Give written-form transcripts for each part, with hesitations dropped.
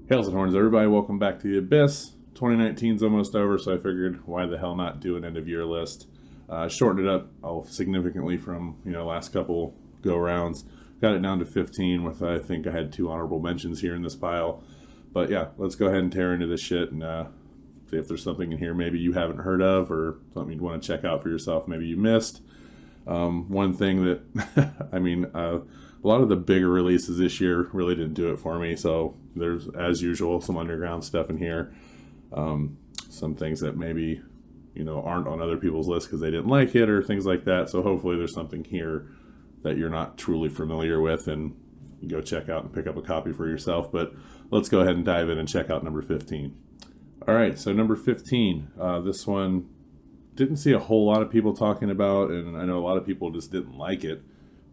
Hails and horns, everybody. Welcome back to the Abyss. 2019's almost over, so I figured why the hell not do an end of year list. Shortened it up significantly from last couple go rounds. Got it down to 15 with I think I had 2 honorable mentions here in this pile. But yeah, let's go ahead and tear into this shit and see if there's something in here maybe you haven't heard of or something you'd want to check out for yourself. Maybe you missed. One thing that a lot of the bigger releases this year really didn't do it for me. So there's, as usual, some underground stuff in here. Some things that maybe, aren't on other people's list because they didn't like it or things like that. So hopefully there's something here that you're not truly familiar with and you go check out and pick up a copy for yourself. But let's go ahead and dive in and check out number 15. All right, so number 15, this one didn't see a whole lot of people talking about, and I know a lot of people just didn't like it.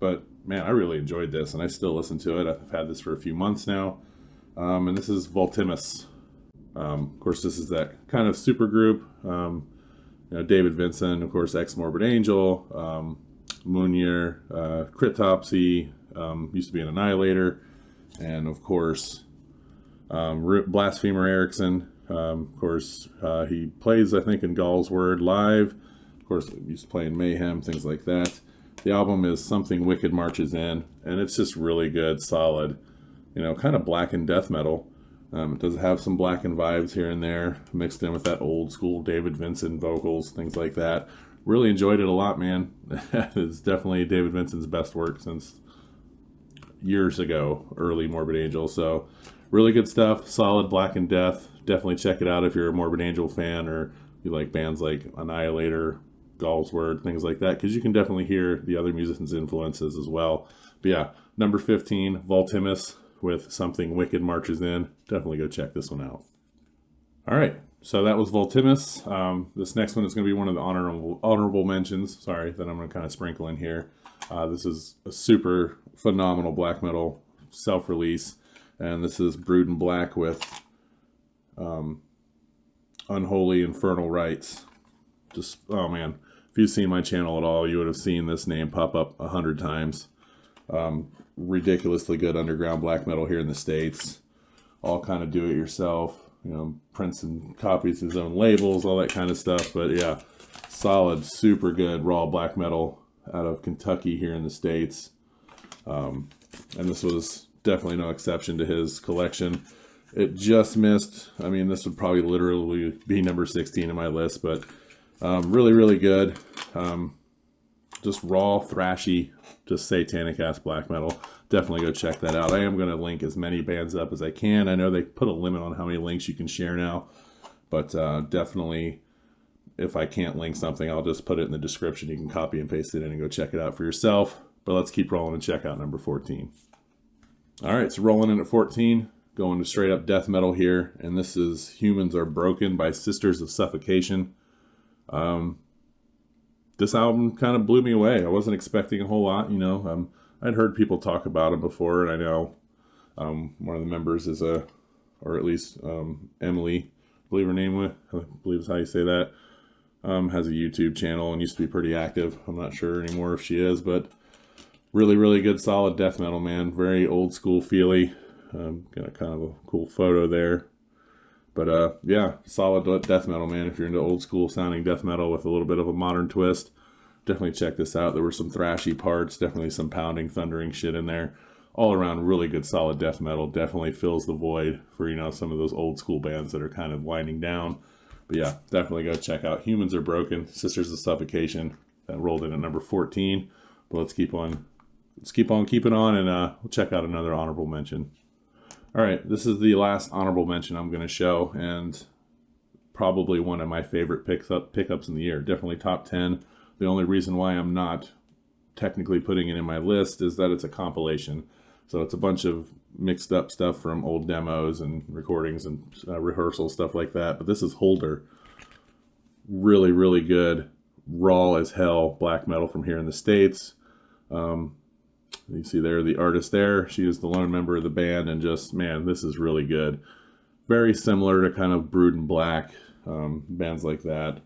But man, I really enjoyed this, and I still listen to it. I've had this for a few months now, and this is Voltimus. Of course, this is that kind of super group. David Vincent, of course, ex-Morbid Angel, Munir, Cryptopsy, used to be an Annihilator, and of course, Blasphemer Erickson. Of course, he plays, I think, in Gall's Word live. Of course, he used to play in Mayhem, things like that. The album is Something Wicked Marches In, and it's just really good, solid, kind of blackened death metal. It does have some blackened vibes here and there, mixed in with that old school David Vincent vocals, things like that. Really enjoyed it a lot, man. It's definitely David Vincent's best work since years ago, early Morbid Angel. So really good stuff, solid blackened death. Definitely check it out if you're a Morbid Angel fan or you like bands like Annihilator, Gall's Word, things like that, because you can definitely hear the other musicians' influences as well. But yeah, number 15, Voltimus with Something Wicked Marches In. Definitely go check this one out. All right, so that was Voltimus. This next one is going to be one of the honorable mentions, that I'm going to kind of sprinkle in here. This is a super phenomenal black metal self-release, and this is Brood in Black with Unholy Infernal Rites. Just, oh man, if you've seen my channel at all, you would have seen this name pop up 100 times. Ridiculously good underground black metal here in the States. All kind of do it yourself, prints and copies his own labels, all that kind of stuff. But yeah, solid, super good raw black metal out of Kentucky here in the States. And this was definitely no exception to his collection. It just missed. This would probably literally be number 16 in my list, but really, really good. Just raw, thrashy, just satanic ass black metal. Definitely go check that out. I am going to link as many bands up as I can. I know they put a limit on how many links you can share now, but definitely if I can't link something, I'll just put it in the description. You can copy and paste it in and go check it out for yourself. But let's keep rolling and check out number 14. All right, so rolling in at 14, going to straight up death metal here, and this is Humans Are Broken by Sisters of Suffocation. This album kind of blew me away. I wasn't expecting a whole lot, I'd heard people talk about him before, and I know one of the members is or at least Emily, I believe her name, I believe is how you say that, has a YouTube channel and used to be pretty active. I'm not sure anymore if she is, but really, really good, solid death metal, man. Very old school feely. Got a kind of a cool photo there. But yeah, solid death metal, man. If you're into old school sounding death metal with a little bit of a modern twist, definitely check this out. There were some thrashy parts, definitely some pounding, thundering shit in there. All around really good, solid death metal. Definitely fills the void for, some of those old school bands that are kind of winding down. But yeah, definitely go check out Humans Are Broken, Sisters of Suffocation. That rolled in at number 14. But let's keep on keeping on, and we'll check out another honorable mention. All right, this is the last honorable mention I'm going to show, and probably one of my favorite pickups in the year. Definitely top 10. The only reason why I'm not technically putting it in my list is that it's a compilation. So it's a bunch of mixed up stuff from old demos and recordings and rehearsals, stuff like that. But this is Holder. Really, really good, raw as hell black metal from here in the States. You see there the artist there. She is the lone member of the band, and just, man, this is really good. Very similar to kind of Brood in Black, bands like that.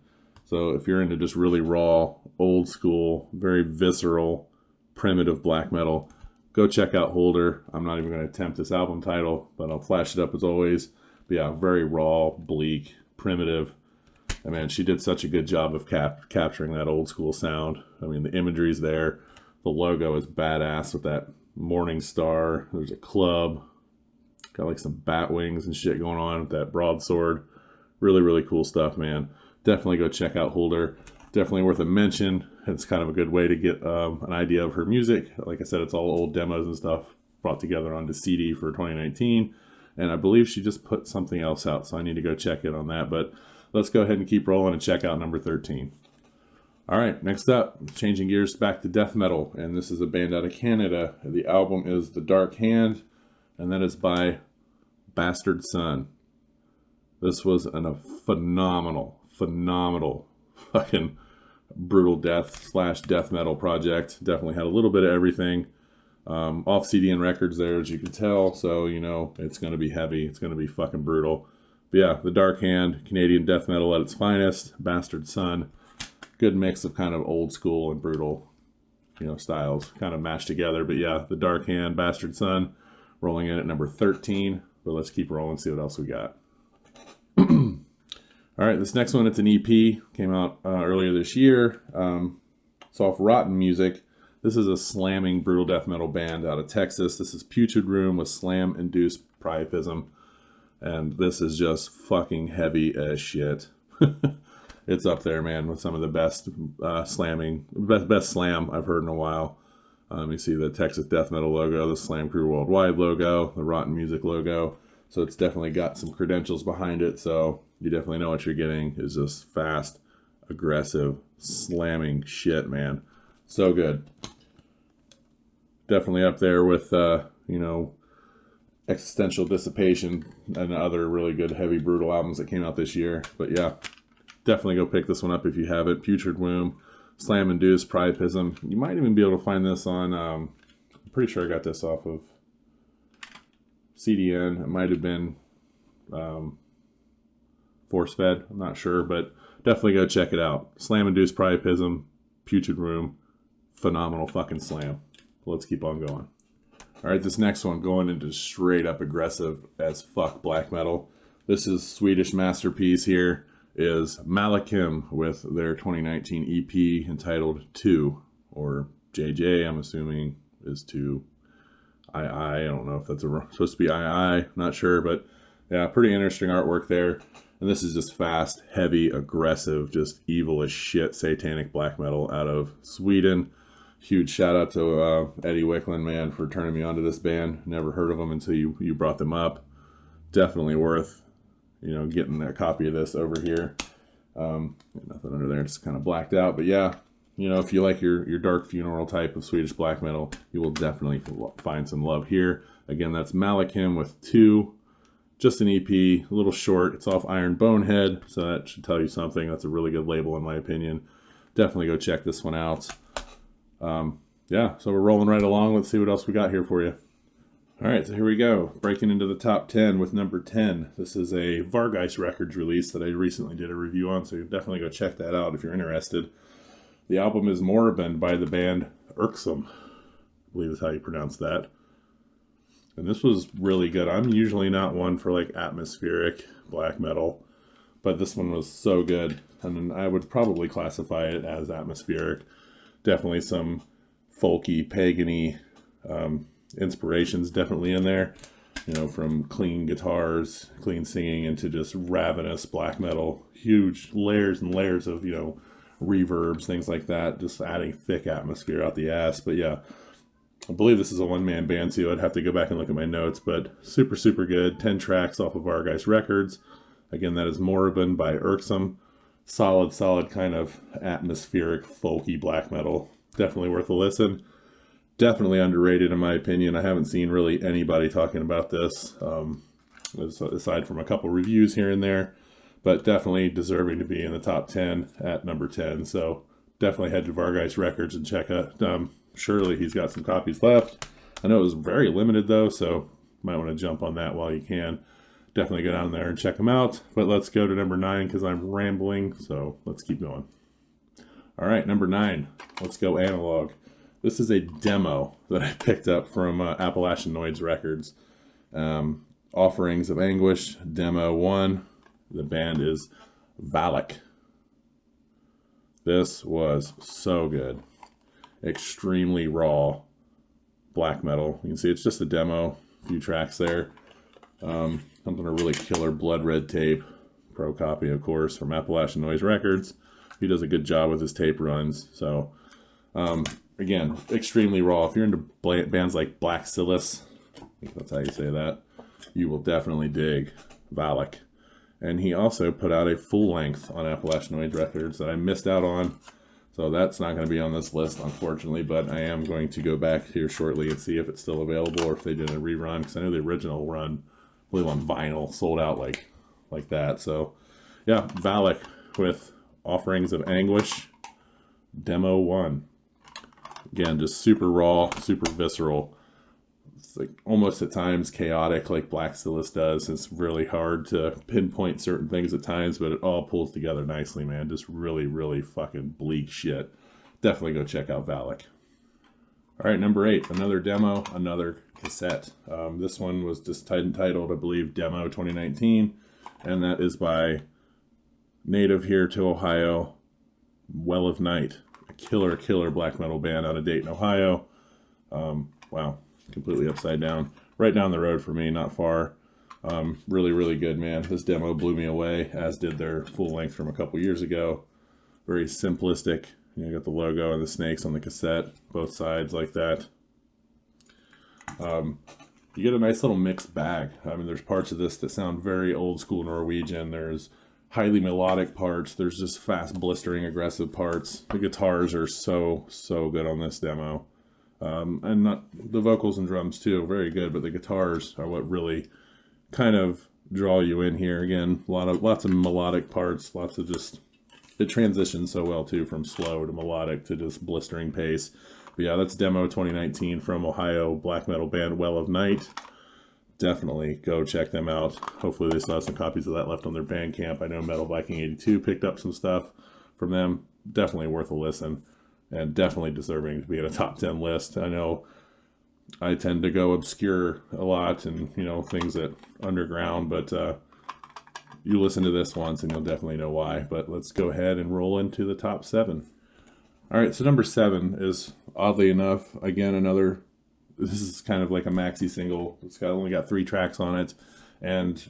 So if you're into just really raw, old school, very visceral, primitive black metal, go check out Holder. I'm not even going to attempt this album title, but I'll flash it up as always. But yeah, very raw, bleak, primitive. And man, she did such a good job of capturing that old school sound. I mean, the imagery's there. The logo is badass with that morning star. There's a club. Got like some bat wings and shit going on with that broadsword. Really, really cool stuff, man. Definitely go check out Holder. Definitely worth a mention. It's kind of a good way to get an idea of her music. Like I said, it's all old demos and stuff brought together onto CD for 2019. And I believe she just put something else out, so I need to go check it on that. But let's go ahead and keep rolling and check out number 13. All right, next up, changing gears back to death metal. And this is a band out of Canada. The album is The Dark Hand, and that is by Bastard Son. This was a phenomenal fucking brutal death / death metal project. Definitely had a little bit of everything. Off CDN Records there, as you can tell. So, you know, it's going to be heavy. It's going to be fucking brutal. But yeah, The Dark Hand, Canadian death metal at its finest. Bastard Son. Good mix of kind of old school and brutal, you know, styles kind of mashed together. But yeah, The Dark Hand, Bastard Son, rolling in at number 13. But let's keep rolling, see what else we got. All right, this next one, it's an EP. Came out earlier this year. It's off Rotten Music. This is a slamming brutal death metal band out of Texas. This is Putrid Room with slam-induced priapism. And this is just fucking heavy as shit. It's up there, man, with some of the best best slam I've heard in a while. You see the Texas death metal logo, the Slam Crew Worldwide logo, the Rotten Music logo. So it's definitely got some credentials behind it. So you definitely know what you're getting is just fast, aggressive, slamming shit, man. So good. Definitely up there with, you know, Existential Dissipation and other really good heavy brutal albums that came out this year. But yeah, definitely go pick this one up if you have it. Putrid Womb, Slam Induced Priapism. You might even be able to find this on, I'm pretty sure I got this off of CDN. It might have been force fed. I'm not sure, but definitely go check it out. Slam Induced Priapism, Putrid Room, phenomenal fucking slam. Let's keep on going. All right, this next one going into straight up aggressive as fuck black metal. This is Swedish masterpiece here is Malick Him with their 2019 EP entitled 2, or JJ, I'm assuming is 2. I don't know if that's supposed to be II, not sure, but yeah, pretty interesting artwork there. And this is just fast, heavy, aggressive, just evil as shit satanic black metal out of Sweden. Huge shout out to Eddie Wicklund, man, for turning me onto this band. Never heard of them until you brought them up. Definitely worth, you know, getting a copy of this over here. Nothing under there, it's kind of blacked out, but yeah, you know, if you like your dark funeral type of Swedish black metal, you will definitely find some love here. Again, that's Malick Him with 2, just an EP, a little short. It's off Iron Bonehead, so that should tell you something. That's a really good label in my opinion. Definitely go check this one out. Yeah, so we're rolling right along. Let's see what else we got here for you. All right, so here we go. Breaking into the top 10 with number 10. This is a Vargeist Records release that I recently did a review on, so definitely go check that out if you're interested. The album is Moribund by the band Irksome, I believe is how you pronounce that. And this was really good. I'm usually not one for like atmospheric black metal, but this one was so good. And I would probably classify it as atmospheric. Definitely some folky, pagany inspirations definitely in there. You know, from clean guitars, clean singing, into just ravenous black metal. Huge layers and layers of, you know, reverbs, things like that, just adding thick atmosphere out the ass. But yeah, I believe this is a one-man band too. I'd have to go back and look at my notes, but super good. 10 tracks off of Vargeist Records. Again, that is Moribund by Irksome. Solid kind of atmospheric, folky black metal. Definitely worth a listen. Definitely underrated in my opinion. I haven't seen really anybody talking about this, aside from a couple reviews here and there. But definitely deserving to be in the top 10 at number 10. So definitely head to Vargeist Records and check out. Surely he's got some copies left. I know it was very limited though, so might want to jump on that while you can. Definitely go down there and check them out. But let's go to number 9 because I'm rambling. So let's keep going. All right, number 9. Let's go analog. This is a demo that I picked up from Appalachian Noids Records. Offerings of Anguish, Demo 1. The band is Ballack. This was so good. Extremely raw black metal. You can see it's just a demo, a few tracks there. Something to really killer Blood Red tape. Pro copy, of course, from Appalachian Noids Records. He does a good job with his tape runs. So, again, extremely raw. If you're into bands like Black Silas, I think that's how you say that, you will definitely dig Ballack. And he also put out a full length on Appalachian Noids Records that I missed out on. So that's not going to be on this list, unfortunately, but I am going to go back here shortly and see if it's still available or if they did a rerun, because I know the original run, I believe on vinyl, sold out like that. So, yeah, Ballack with Offerings of Anguish, Demo 1. Again, just super raw, super visceral. It's like almost at times chaotic like Black Silas does. It's really hard to pinpoint certain things at times, but it all pulls together nicely, man. Just really, really fucking bleak shit. Definitely go check out Ballack. All right, number 8, another demo, another cassette. This one was just titled, I believe, Demo 2019, and that is by native here to Ohio, Well of Night, a killer black metal band out of Dayton, Ohio. Wow, completely upside down. Right down the road for me, not far. Really, really good, man. This demo blew me away, as did their full length from a couple years ago. Very simplistic. You got the logo and the snakes on the cassette, both sides like that. You get a nice little mixed bag. I mean, there's parts of this that sound very old school Norwegian. There's highly melodic parts. There's just fast, blistering, aggressive parts. The guitars are so good on this demo. And not the vocals and drums too, very good, but the guitars are what really kind of draw you in here. Again, lots of melodic parts, lots of just, it transitions so well too from slow to melodic to just blistering pace. But yeah, that's Demo 2019 from Ohio black metal band Well of Night. Definitely go check them out. Hopefully they still have some copies of that left on their Bandcamp. I know Metal Viking 82 picked up some stuff from them. Definitely worth a listen, and definitely deserving to be in a top 10 list. I know I tend to go obscure a lot and, you know, things that underground, but you listen to this once and you'll definitely know why. But let's go ahead and roll into the top 7. All right, so number 7 is, oddly enough, again, this is kind of like a maxi single. It's only got 3 tracks on it, and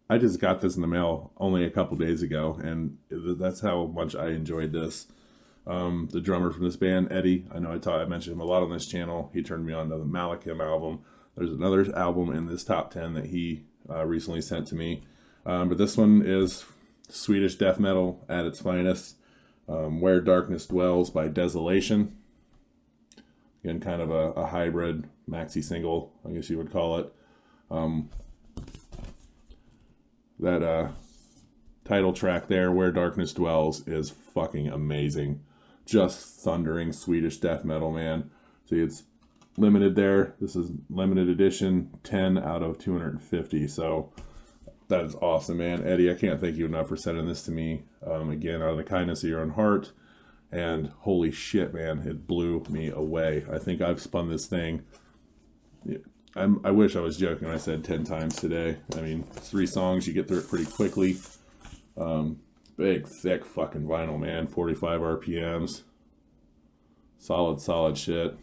I just got this in the mail only a couple days ago, and that's how much I enjoyed this. The drummer from this band, Eddie, I know I mentioned him a lot on this channel. He turned me on to the Malick Him album. There's another album in this top 10 that he recently sent to me, but this one is Swedish death metal at its finest. Where Darkness Dwells by Desolation. Again, kind of a hybrid maxi single, I guess you would call it. That title track there, Where Darkness Dwells, is fucking amazing. Just thundering Swedish death metal, man. See, it's limited there. This is limited edition, 10 out of 250. So that is awesome, man. Eddie, I can't thank you enough for sending this to me. Again, out of the kindness of your own heart. And holy shit, man, it blew me away. I think I've spun this thing. I wish I was joking when I said 10 times today. I mean, 3 songs, you get through it pretty quickly. Big, thick fucking vinyl, man. 45 RPMs. Solid shit.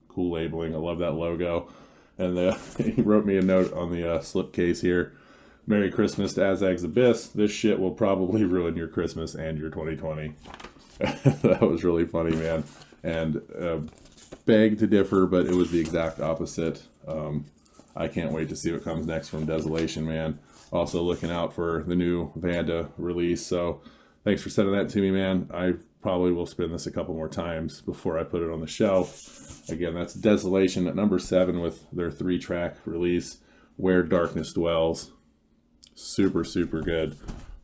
Cool labeling. I love that logo. And he wrote me a note on the slipcase here. Merry Christmas to Azag's Abyss. This shit will probably ruin your Christmas and your 2020. That was really funny, man. And beg to differ, but it was the exact opposite. I can't wait to see what comes next from Desolation, man. Also looking out for the new Vanda release. So thanks for sending that to me, man. I probably will spin this a couple more times before I put it on the shelf. Again, that's Desolation at number 7 with their 3-track release, Where Darkness Dwells. Super good.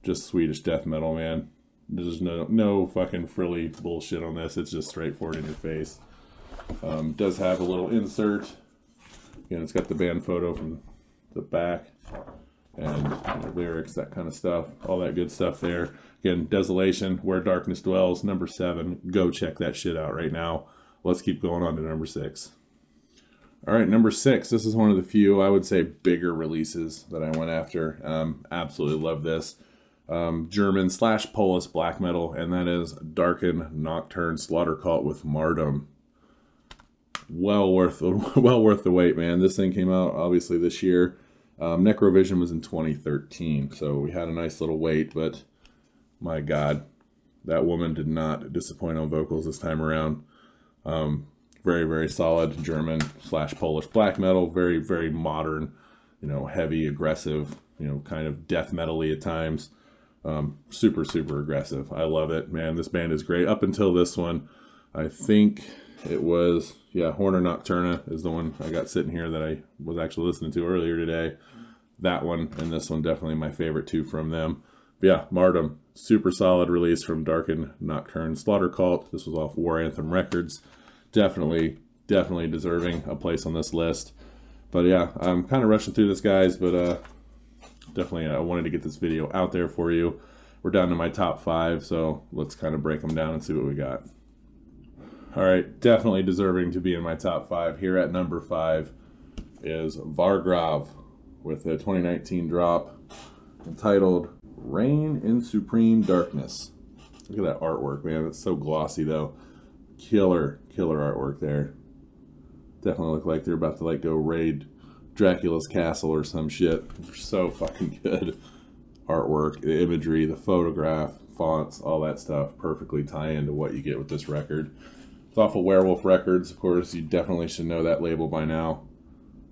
Just Swedish death metal, man. There's no fucking frilly bullshit on this. It's just straightforward in your face. Does have a little insert. Again, it's got the band photo from the back. and lyrics, that kind of stuff, all that good stuff there. Again, Desolation, Where Darkness Dwells, number 7. Go check that shit out right now. Let's keep going on to number 6. All right, number 6. This is one of the few, I would say, bigger releases that I went after. Absolutely love this. German/Polish black metal, and that is Darken Nocturne Slaughter Cult with Martyrdom. Well worth the wait, man. This thing came out obviously this year. Necrovision was in 2013, so we had a nice little wait, but my God, that woman did not disappoint on vocals this time around. Very, very solid German/Polish black metal. Very, very modern, heavy, aggressive, kind of death metal-y at times. Super, super aggressive. I love it, man. This band is great. Up until this one, I think it was, Horner Nocturna is the one I got sitting here that I was actually listening to earlier today. That one and this one, definitely my favorite two from them. But yeah, Martyrdom, super solid release from Darken Nocturne Slaughter Cult. This was off War Anthem Records. Definitely deserving a place on this list. But yeah, I'm kind of rushing through this, guys, but definitely I wanted to get this video out there for you. We're down to my top 5, so let's kind of break them down and see what we got. All right, definitely deserving to be in my top 5. Here at number 5 is Vargrave with a 2019 drop entitled Reign in Supreme Darkness. Look at that artwork, man. It's so glossy, though. Killer artwork there. Definitely look like they're about to go raid Dracula's castle or some shit. So fucking good artwork, the imagery, the photograph, fonts, all that stuff perfectly tie into what you get with this record. It's off of Werewolf Records, of course. You definitely should know that label by now.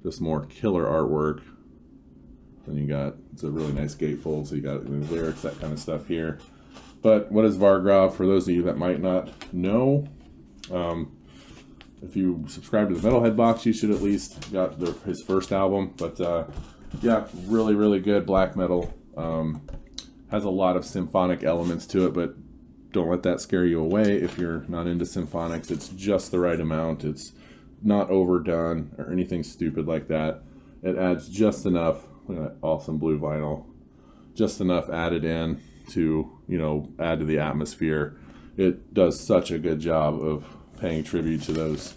Just more killer artwork. Then it's a really nice gatefold, so you got the lyrics, that kind of stuff here. But what is Vargrave? For those of you that might not know, if you subscribe to the Metalhead box, you should at least got his first album. But yeah, really good black metal. Has a lot of symphonic elements to it, but don't let that scare you away if you're not into symphonics. It's just the right amount. It's not overdone or anything stupid like that. It adds just enough. Look at that awesome blue vinyl. Just enough added in to, add to the atmosphere. It does such a good job of paying tribute to those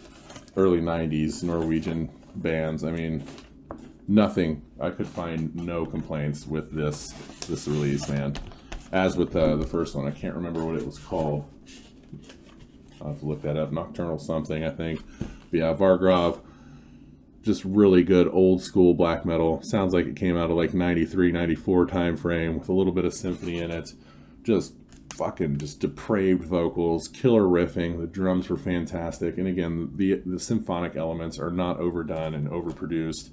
early 90s Norwegian bands. I mean, I could find no complaints with this release, man. As with the first one, I can't remember what it was called. I'll have to look that up. Nocturnal something, I think. But yeah, Vargrave, just really good old school black metal. Sounds like it came out of 93, 94 time frame with a little bit of symphony in it. Just depraved vocals, killer riffing. The drums were fantastic. And again, the symphonic elements are not overdone and overproduced.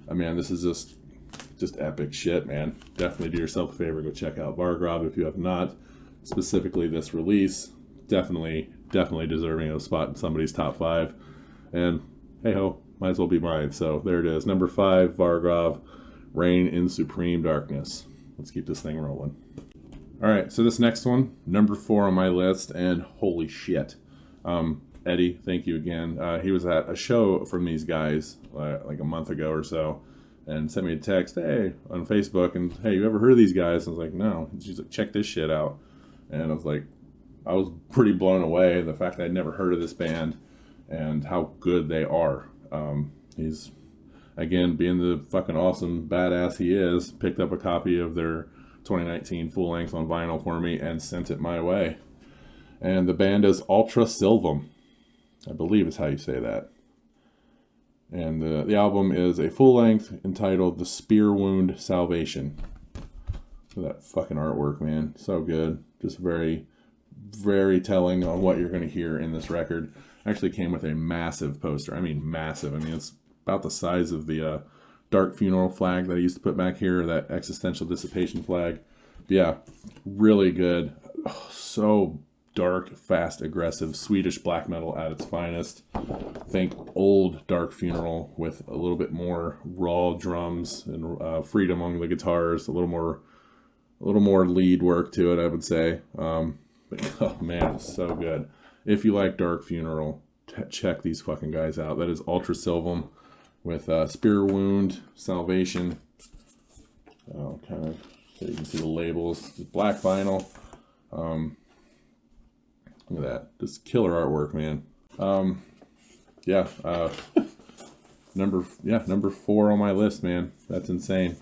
I mean, this is just epic shit, man. Definitely do yourself a favor. Go check out Vargrave if you have not. Specifically this release. Definitely deserving of a spot in somebody's top 5. And hey ho, might as well be mine. So there it is. Number 5, Vargrave, Reign in Supreme Darkness. Let's keep this thing rolling. All right, so this next one, number 4 on my list, and holy shit. Eddie, thank you again. He was at a show from these guys like a month ago or so, and sent me a text, hey, on Facebook, and hey, you ever heard of these guys? I was like, no. She's like, check this shit out. And I was pretty blown away the fact that I'd never heard of this band and how good they are. He's, again, being the fucking awesome badass he is, picked up a copy of their 2019 full length on vinyl for me and sent it my way. And the band is Ultra Selvam, I believe is how you say that. And the album is a full length entitled The Spear Wound Salvation. Look at that fucking artwork, man. So good. Just very, very telling on what you're going to hear in this record. Actually came with a massive poster. I mean, massive. I mean, it's about the size of the Dark Funeral flag that I used to put back here, that Existential Dissipation flag. But yeah, really good. Oh, so dark, fast, aggressive, Swedish black metal at its finest. Think old Dark Funeral with a little bit more raw drums and freedom on the guitars, a little more lead work to it, I would say. But oh man, it's so good. If you like Dark Funeral, check these fucking guys out. That is Ultra Selvam with Spear Wound Salvation. Kind of so you can see the labels. Black vinyl. Look at that, just killer artwork, man. Yeah, number 4 on my list, man. That's insane.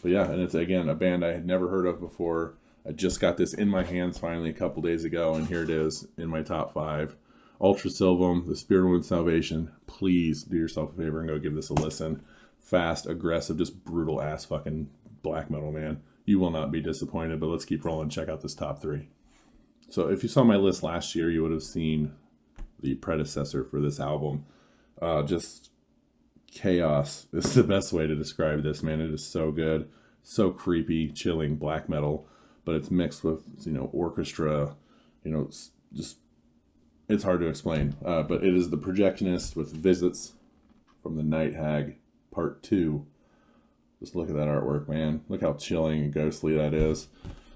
But yeah, and it's again a band I had never heard of before. I just got this in my hands finally a couple days ago, and here it is in my top 5. Ultra Selvam, The Spirit Wound Salvation. Please do yourself a favor and go give this a listen. Fast, aggressive, just brutal ass fucking black metal, man. You will not be disappointed, but let's keep rolling. Check out this top 3. So if you saw my list last year, you would have seen the predecessor for this album. Just chaos is the best way to describe this, man. It is so good, so creepy, chilling black metal, but it's mixed with, orchestra, just, it's hard to explain. But it is the Projectionist with Visits from the Night Hag Part 2. Just look at that artwork, man. Look how chilling and ghostly that is.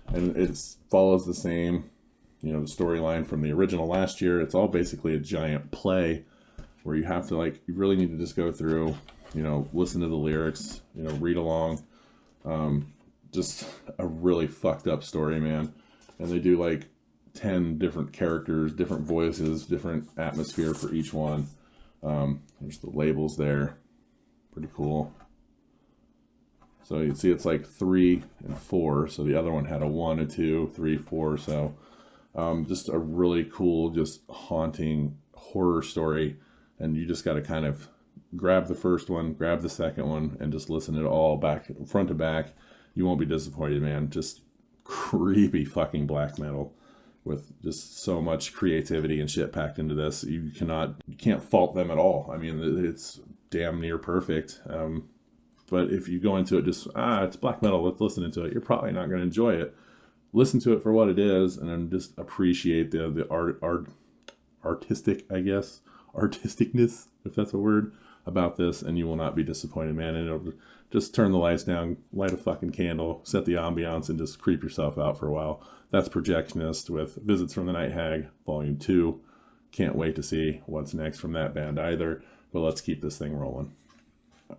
And it follows the same, the storyline from the original last year. It's all basically a giant play where you have to, you really need to just go through, listen to the lyrics, read along. Just a really fucked up story, man. And they do 10 different characters, different voices, different atmosphere for each one. There's the labels there. Pretty cool. So you can see it's 3 and 4. So the other one had a 1, a 2, 3, 4. So just a really cool, just haunting horror story. And you just got to kind of grab the first one, grab the second one, and just listen to it all back, front to back. You won't be disappointed, man. Just creepy fucking black metal with just so much creativity and shit packed into this. You can't fault them at all. I mean, it's damn near perfect. But if you go into it just, it's black metal, let's listen to it, you're probably not going to enjoy it. Listen to it for what it is, and then just appreciate the artisticness, if that's a word, about this, and you will not be disappointed, man. And it'll just turn the lights down, light a fucking candle, set the ambiance, and just creep yourself out for a while. That's Projectionist with Visits from the Night Hag, Volume 2. Can't wait to see what's next from that band either, but let's keep this thing rolling.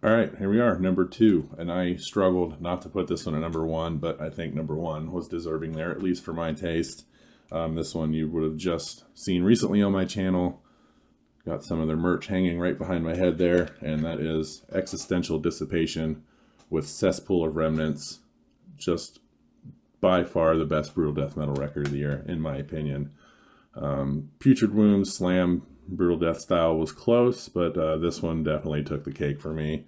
All right, here we are, number 2, and I struggled not to put this one at number 1, but I think number 1 was deserving there, at least for my taste. This one you would have just seen recently on my channel. Got some of their merch hanging right behind my head there, and that is Existential Dissipation with Cesspool of Remnants. Just by far the best brutal death metal record of the year, in my opinion. Putrid Room, Slam, brutal death style was close, but this one definitely took the cake for me.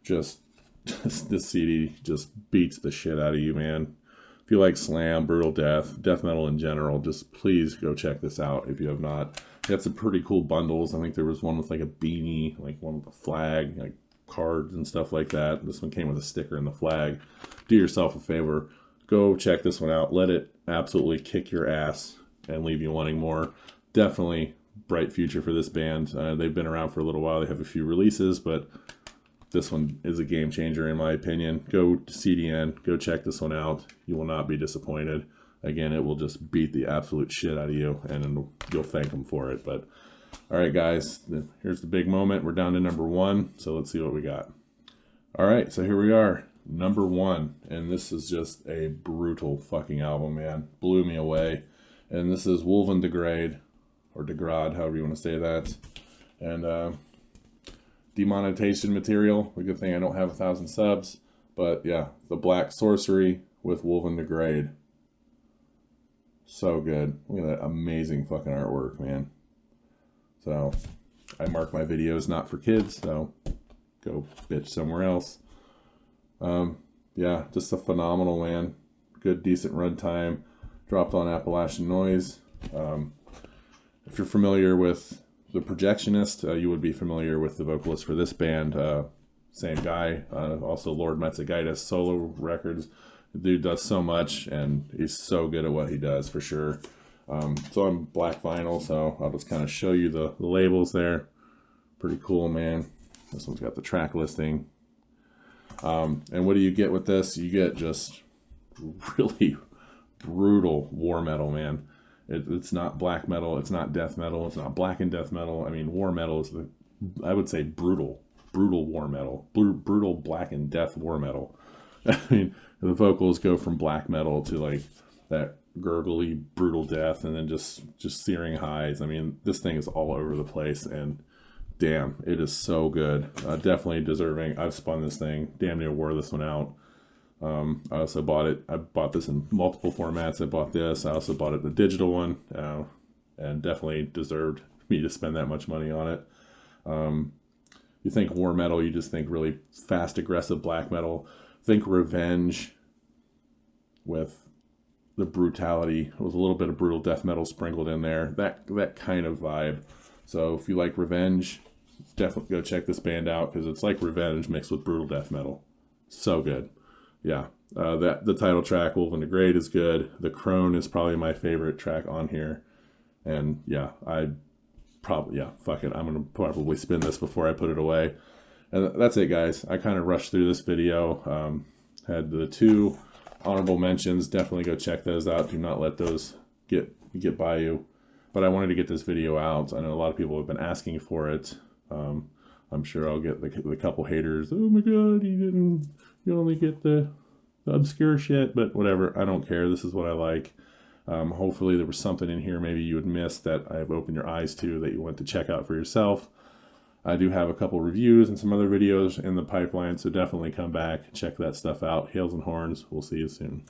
Just this CD just beats the shit out of you, man. If you like Slam, brutal death metal in general, just please go check this out if you have not. They had some pretty cool bundles. I think there was one with a beanie, one with a flag, cards and stuff like that. This one came with a sticker and the flag. Do yourself a favor, go check this one out. Let it absolutely kick your ass and leave you wanting more. Definitely bright future for this band. They've been around for a little while. They have a few releases, but this one is a game changer in my opinion. Go to CDN, go check this one out. You will not be disappointed. Again, it will just beat the absolute shit out of you, and you'll thank them for it. But all right, guys, here's the big moment. We're down to number 1, so let's see what we got. All right, so here we are, number 1, and this is just a brutal fucking album, man. Blew me away. And this is Woven Degrade, or Degrade, however you want to say that. And demonetization material. A good thing I don't have 1,000 subs. But yeah, the Black Sorcery with Woven Degrade. So good. Look at that amazing fucking artwork, man. So I mark my videos not for kids, so go bitch somewhere else. Yeah, just a phenomenal, man. Good, decent runtime. Dropped on Appalachian Noise. If you're familiar with the Projectionist, you would be familiar with the vocalist for this band. Same guy. Also Lord Metzagitis solo records. The dude does so much, and he's so good at what he does, for sure. So I'm black vinyl, so I'll just kind of show you the labels there. Pretty cool, man. This one's got the track listing. And what do you get with this? You get just really brutal war metal, man. It's not black metal, it's not death metal, it's not black and death metal. I mean, war metal is I would say brutal war metal, brutal black and death war metal. I mean, The vocals go from black metal to like that gurgly, brutal death, and then just searing highs. I mean, this thing is all over the place, and damn, it is so good. Definitely deserving. I've spun this thing, damn near wore this one out. I also bought it. I bought this in multiple formats. I bought this. I also bought it the digital one, and definitely deserved me to spend that much money on it. You think war metal, you just think really fast, aggressive black metal. Think Revenge with the brutality. It was a little bit of brutal death metal sprinkled in there. That kind of vibe. So if you like Revenge, definitely go check this band out, because it's like Revenge mixed with brutal death metal. So good. Yeah, the title track, Wolf in the Grade, is good. The Crone is probably my favorite track on here. And yeah, fuck it. I'm going to probably spin this before I put it away. And that's it, guys. I kind of rushed through this video. Had the 2 honorable mentions. Definitely go check those out. Do not let those get by you. But I wanted to get this video out. I know a lot of people have been asking for it. I'm sure I'll get the couple haters. Oh my god, you only get the obscure shit, but whatever, I don't care. This is what I like. Hopefully there was something in here maybe you had missed that I've opened your eyes to, that you want to check out for yourself. I do have a couple reviews and some other videos in the pipeline, so definitely come back and check that stuff out. Hails and horns. We'll see you soon.